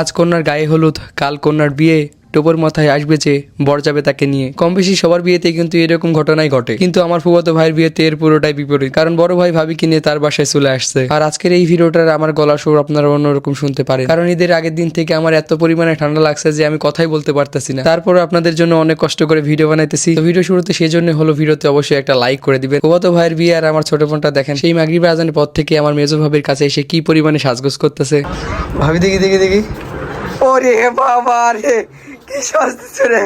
আজ কন্যার গায়ে হলুদ, কাল কন্যার বিয়ে, টোপর মাথায় আসবে যে বর যাবে তাকে নিয়ে। কম বেশি সবার বিয়েতে কিন্তু এরকম ঘটনাই ঘটে, কিন্তু আমার ফুফাতো ভাইয়ের বিয়েতে এর পুরোটাই বিপরীত। কারণ বড় ভাই ভাবিকে নিয়ে তার বাসায় চলে আসছে। আর আজকের এই ভিডিওটার আমার গলা সুর আপনারা অন্যরকম শুনতে পারেন, কারণ ঈদের আগের দিন থেকে আমার এত পরিমাণে ঠান্ডা লাগছে যে আমি কথাই বলতে পারতেছি না। তারপরে আপনাদের জন্য অনেক কষ্ট করে ভিডিও বানাইতেছি। তো ভিডিও শুরুতে সেই জন্য হলো, ভিডিওতে অবশ্যই একটা লাইক করে দিবেন। ফুফাতো ভাইয়ের বিয়ে আর আমার ছোট বোনটা দেখেন সেই মাগরিব আজানের পর থেকে আমার মেজো ভাবির কাছে এসে কি পরিমাণে সাজগোজ করতেছে। ভাবি দেখি দেখি দেখি, ওরে বাবা রে, কি সাজতেছে রে।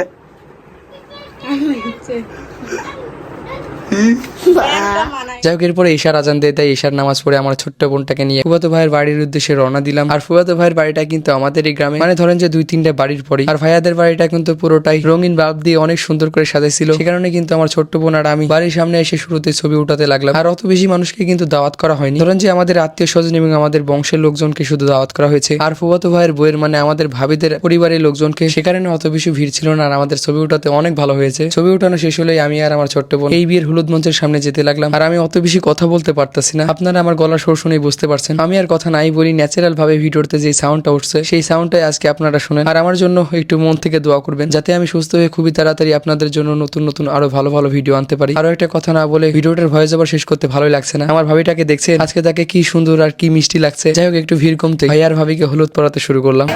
যাই হোক, এরপরে ঈশার আজান দিয়ে দেয়। ঈশার নামাজ পড়ে আমার ছোট্ট বোনটাকে নিয়ে ফুফাতো ভাইয়ের বাড়ির উদ্দেশ্যে রওনা দিলাম। আর ফুফাতো ভাইয়ের বাড়িটা কিন্তু আমাদের এই গ্রামে, মানে ধরেন যে 2-3টা বাড়ির পরে। আর ভাইয়াদের বাড়িটা কিন্তু পুরোটাই রঙিন বাল্ব দিয়ে অনেক সুন্দর করে সাজাইছিল। সে কারণে কিন্তু আমার ছোট্ট বোন আর আমি বাড়ির সামনে এসে শুরুতে ছবি উঠাতে লাগলাম। আর অত বেশি মানুষকে কিন্তু দাওয়াত করা হয়নি, ধরেন যে আমাদের আত্মীয় স্বজন এবং আমাদের বংশের লোকজনকে শুধু দাওয়াত করা হয়েছে। আর ফুফাতো ভাইয়ের বইয়ের মানে আমাদের ভাবিদের পরিবারের লোকজনকে, সে কারণে অত বেশি ভিড় ছিল না। আর আমাদের ছবি উঠাতে অনেক ভালো হয়েছে। ছবি উঠানো শেষ হলেই আমি আর আমার ছোট্ট বোন এই বিয়ের হলুদ মঞ্চের সামনে যেতে লাগলাম। আর আমি অত বেশি কথা বলতে পারতেছি না, আপনারা আমার গলার সুর শুনেই বুঝতে পারছেন। আমি আর কথা নাই বলি, ন্যাচারাল ভাবে ভিডিওতে যে সাউন্ডটা উঠছে সেই সাউন্ডটাই আজকে আপনারা শুনেন। আর আমার জন্য একটু মন থেকে দোয়া করবেন, যাতে আমি সুস্থ হয়ে খুবই তাড়াতাড়ি আপনাদের জন্য নতুন নতুন আরো ভালো ভালো ভিডিও আনতে পারি। আরো একটা কথা না বলে ভিডিওটার ভয়েস ওভার শেষ করতে ভালোই লাগছে না। আমার ভাবিটাকে দেখছেন, আজকে তাকে কি সুন্দর আর কি মিষ্টি লাগছে। যাই হোক, একটু ভিড় কমতে ভাই আর ভাবিকে হলুদ পরাতে শুরু করলাম।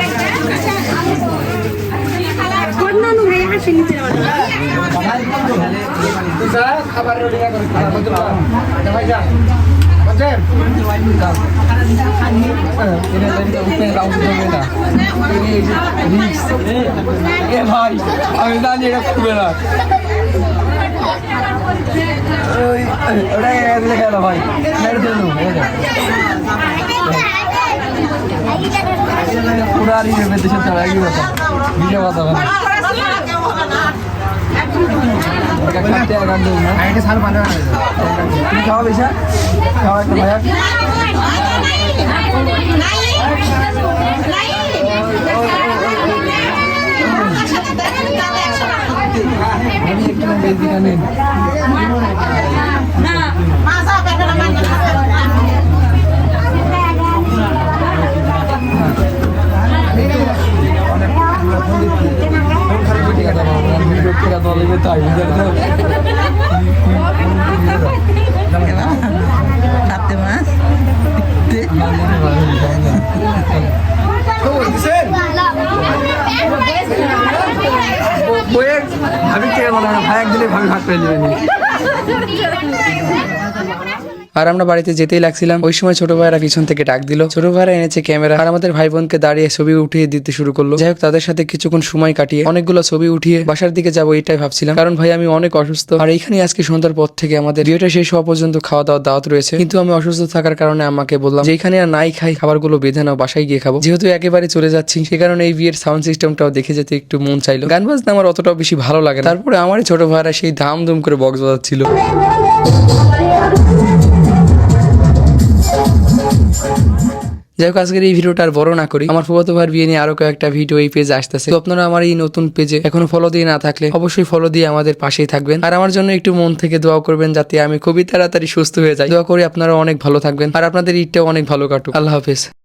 আমি জানি এটা করবে না ভাই, পুরারি দেশে চলে কি কথা ভিডিও কথা ভাই। খাওয়া বেশা খাওয়া একটা ভাইয়া ভাবি থেকে বলে ভাই একদিনে ভাবি ভাগ পেয়ে যাবেনি। আর আমরা বাড়িতে যেতেই লাগছিলাম, ওই সময় ছোট ভাইরা পিছন থেকে ডাক দিল। ছোট ভাইরা এনেছে ক্যামেরা, আর আমাদের ভাই বোনকে দাঁড়িয়ে ছবি উঠিয়ে দিতে শুরু করলো। যাই হোক, তাদের সাথে কিছুক্ষণ সময় কাটিয়ে অনেকগুলো ছবি উঠিয়ে বাসার দিকে যাবো এটাই ভাবছিলাম, কারণ ভাই আমি অনেক অসুস্থ। আর এইখানে আজকে সন্ধ্যার পর থেকে আমাদের বিয়েটা শেষ হওয়া পর্যন্ত খাওয়া দাওয়ার দাওয়াত রয়েছে, কিন্তু আমি অসুস্থ থাকার কারণে আমাকে বললাম যে এখানে আর নাই খাই, খাবারগুলো বেঁধে নাও, বাসায় গিয়ে খাবো। যেহেতু একেবারে চলে যাচ্ছি, সে কারণে এই বিয়ের সাউন্ড সিস্টেমটাও দেখে যেতে একটু মন চাইলো। গান বাজনা আমার অতটাও বেশি ভালো লাগে না, তারপরে আমারই ছোট ভাইরা সেই ধামধুম করে বক্স বাজাচ্ছিল। যাই হোক, আজকের এই ভিডিওটা আর বড় না করি। আমার ফুফাতো ভাইয়ের বিয়ে নিয়ে আরো কয়েকটা ভিডিও এই পেজে আসতেছে। তো আপনারা আমার এই নতুন পেজে এখনো ফলো দিয়ে না থাকলে অবশ্যই ফলো দিয়ে আমাদের পাশেই থাকবেন। আর আমার জন্য একটু মন থেকে দোয়া করবেন, যাতে আমি খুবই তাড়াতাড়ি সুস্থ হয়ে যাই। দোয়া করি আপনারা অনেক ভালো থাকবেন আর আপনাদের ঈদটাও অনেক ভালো কাটুক। আল্লাহ হাফেজ।